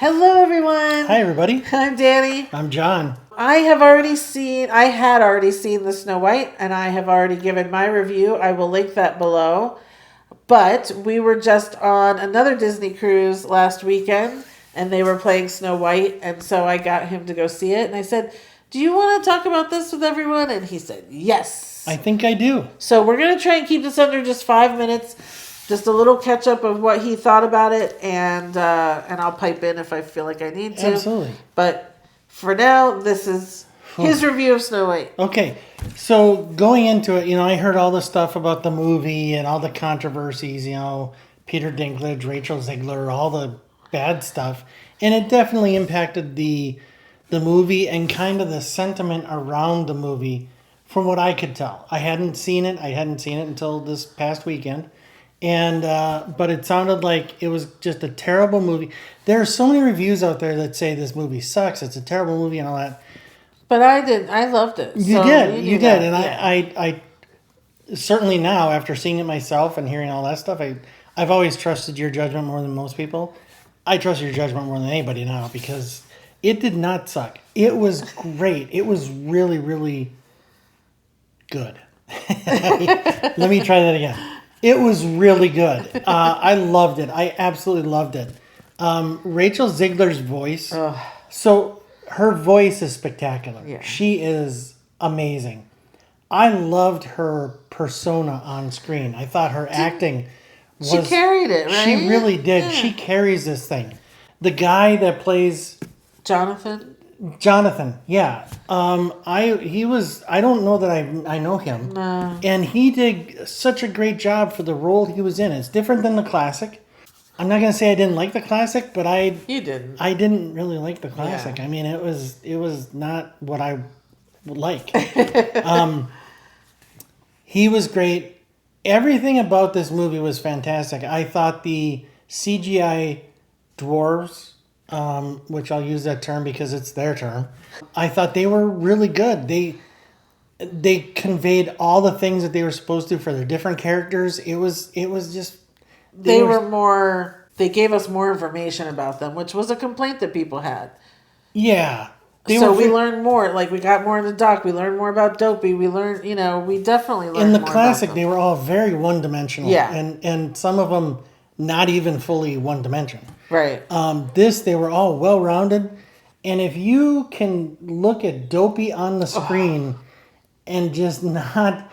Hello, everyone. Hi, everybody. I'm Danny. I'm John. I had already seen the Snow White, and I have already given my review. I will link that below. But we were just on another Disney cruise last weekend, and they were playing Snow White, and so I got him to go see it. And I said, "Do you want to talk about this with everyone?" And he said, "Yes." I think I do. So we're going to try and keep this under just 5 minutes. Just a little catch up of what he thought about it, and I'll pipe in if I feel like I need to. Absolutely. But for now, this is his review of Snow White. Okay, so going into it, I heard all the stuff about the movie and all the controversies, Peter Dinklage, Rachel Ziegler, all the bad stuff. And it definitely impacted the movie and kind of the sentiment around the movie from what I could tell. I hadn't seen it until this past weekend. And but it sounded like it was just a terrible movie. There are so many reviews out there that say this movie sucks. It's a terrible movie and all that. But I didn't. I loved it. You did. And yeah. I certainly now, after seeing it myself and hearing all that stuff, I've always trusted your judgment more than most people. I trust your judgment more than anybody now because it did not suck. It was great. It was really, really good. Let me try that again. It was really good. I loved it. I absolutely loved it. Rachel Ziegler's voice. So her voice is spectacular. Yeah. She is amazing. I loved her persona on screen. I thought her acting was... She carried it, right? She really did. Yeah. She carries this thing. The guy that plays... Jonathan, yeah. I don't know that I know him. No. And he did such a great job for the role he was in. It's different than the classic. I'm not going to say I didn't like the classic, but You didn't. I didn't really like the classic. Yeah. I mean, it was not what I would like. He was great. Everything about this movie was fantastic. I thought the CGI dwarves, which I'll use that term because it's their term, I thought they were really good. They conveyed all the things that they were supposed to for their different characters. It was just... They gave us more information about them, which was a complaint that people had. Yeah. We learned more. Like, we got more in the doc. We learned more about Dopey. We learned, we definitely learned more. In the classic, they were all very one-dimensional. Yeah. And some of them not even fully one-dimensional. Right. They were all well-rounded. And if you can look at Dopey on the screen and just not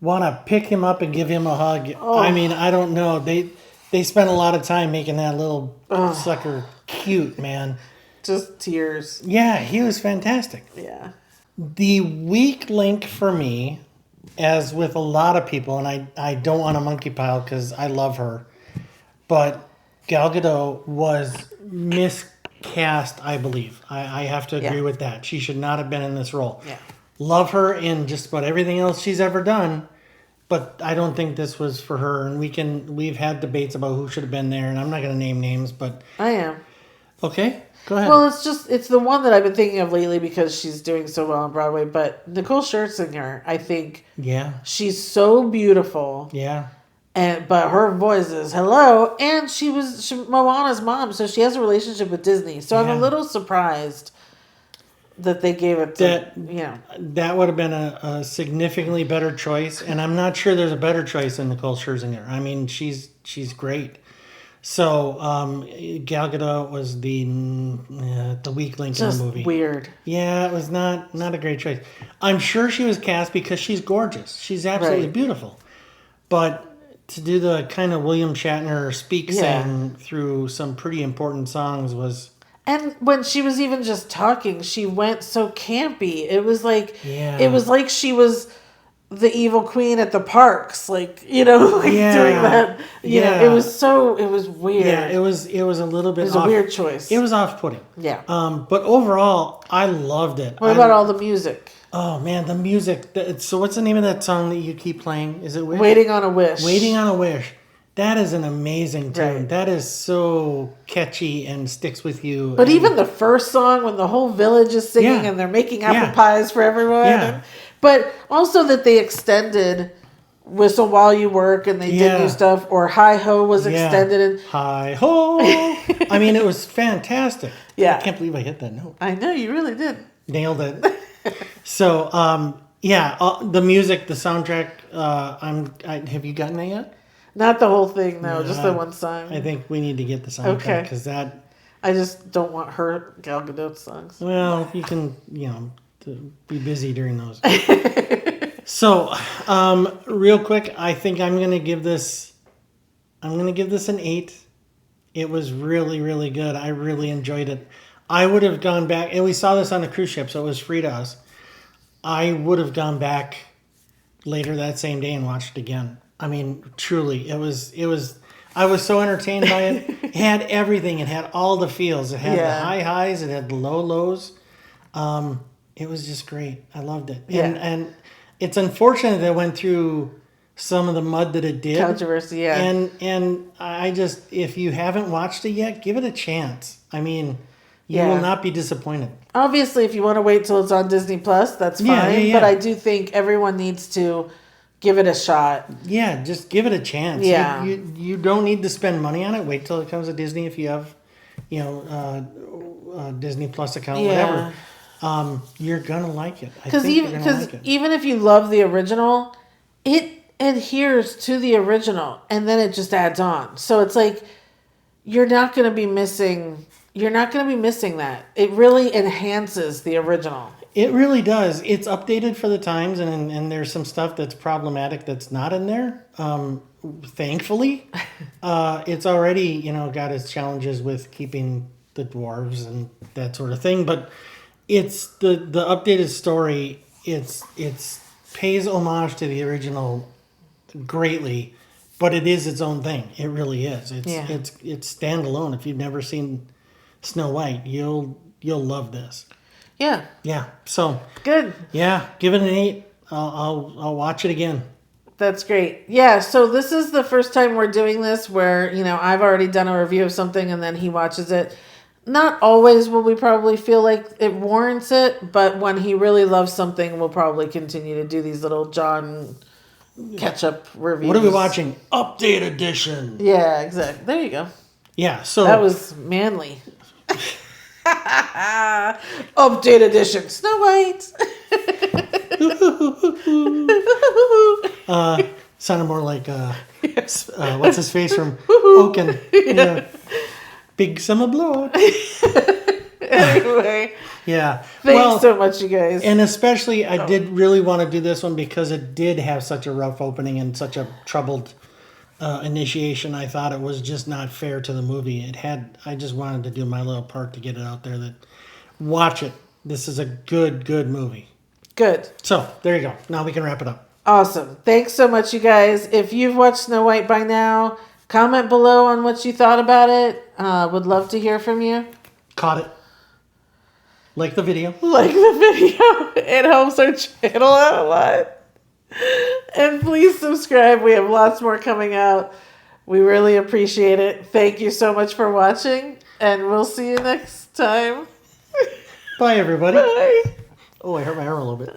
want to pick him up and give him a hug, I mean, I don't know. They spent a lot of time making that little sucker cute, man. Just tears. Yeah, he was fantastic. Yeah. The weak link for me, as with a lot of people, and I don't want a monkey pile because I love her, but Gal Gadot was miscast, I believe. I have to agree with that. She should not have been in this role. Yeah. Love her in just about everything else she's ever done, but I don't think this was for her. And we've had debates about who should have been there, and I'm not going to name names, but... I am. Okay, go ahead. Well, it's the one that I've been thinking of lately because she's doing so well on Broadway, but Nicole Scherzinger, I think... Yeah. She's so beautiful. Yeah. But her voice is hello, and she was Moana's mom, so she has a relationship with Disney. So I'm a little surprised that they gave it to That would have been a significantly better choice, and I'm not sure there's a better choice than Nicole Scherzinger. I mean, she's great. So Gal Gadot was the weak link in the movie. Weird. Yeah, it was not a great choice. I'm sure she was cast because she's gorgeous. She's absolutely beautiful, but to do the kind of William Shatner sing through some pretty important songs was... And when she was even just talking, she went so campy. It was like she was the evil queen at the parks, doing that. It was weird. Yeah, it was a little bit. It was a weird choice. It was off-putting. Yeah. But overall, I loved it. What about all the music? Oh man, the music. So what's the name of that song that you keep playing? Is it Wish? Waiting on a Wish. Waiting on a Wish. That is an amazing tune. Right. That is so catchy and sticks with you. But even the first song when the whole village is singing and they're making apple pies for everyone. Yeah. But also that they extended Whistle While You Work, and they did new stuff, or Hi Ho was extended. And Hi Ho! I mean, it was fantastic. Yeah. I can't believe I hit that note. I know, you really did. Nailed it. So, the music, the soundtrack, have you gotten that yet? Not the whole thing, no, just the one song. I think we need to get the soundtrack because that... I just don't want her Gal Gadot songs. Well, you can, to be busy during those. So, real quick, I think I'm going to give this an 8. It was really, really good. I really enjoyed it. I would have gone back, and we saw this on a cruise ship, so it was free to us. I would have gone back later that same day and watched it again. I mean, truly, it was. I was so entertained by it. It had everything. It had all the feels. It had the high highs. It had the low lows. It was just great. I loved it. Yeah. And it's unfortunate that it went through some of the mud that it did. Controversy, yeah. And I just, if you haven't watched it yet, give it a chance. I mean, you will not be disappointed. Obviously, if you want to wait till it's on Disney Plus, that's fine. Yeah. But I do think everyone needs to give it a shot. Yeah, just give it a chance. Yeah. You don't need to spend money on it. Wait till it comes to Disney if you have, Disney Plus account, whatever. You're going to like it. Because even if you love the original, it adheres to the original and then it just adds on. So it's like you're not going to be missing that. It really enhances the original. It really does. It's updated for the times, and there's some stuff that's problematic that's not in there. Thankfully, it's already got its challenges with keeping the dwarves and that sort of thing. But it's the updated story. It's pays homage to the original greatly, but it is its own thing. It really is. It's standalone. If you've never seen Snow White, you'll love this. Yeah. Yeah. So good. Yeah. Give it an 8. I'll watch it again. That's great. Yeah. So this is the first time we're doing this where, I've already done a review of something and then he watches it. Not always will we probably feel like it warrants it, but when he really loves something, we'll probably continue to do these little John catch-up reviews. What are we watching? Update edition. Yeah, exactly. There you go. Yeah. So that was manly. Update edition, Snow White. Sounded more like what's his face from Oaken? Big summer blow. Anyway, yeah. Thanks so much, you guys. And especially, I did really want to do this one because it did have such a rough opening and such a troubled initiation. I thought it was just not fair to the movie. I just wanted to do my little part to get it out there that watch it. This is a good movie. Good. So there you go. Now we can wrap it up. Awesome. Thanks so much, you guys. If you've watched Snow White by now, comment below on what you thought about it. Would love to hear from you. Caught it. Like the video. It helps our channel out a lot. And please subscribe. We have lots more coming out. We really appreciate it. Thank you so much for watching, and we'll see you next time. Bye, everybody. Bye. Oh, I hurt my arm a little bit.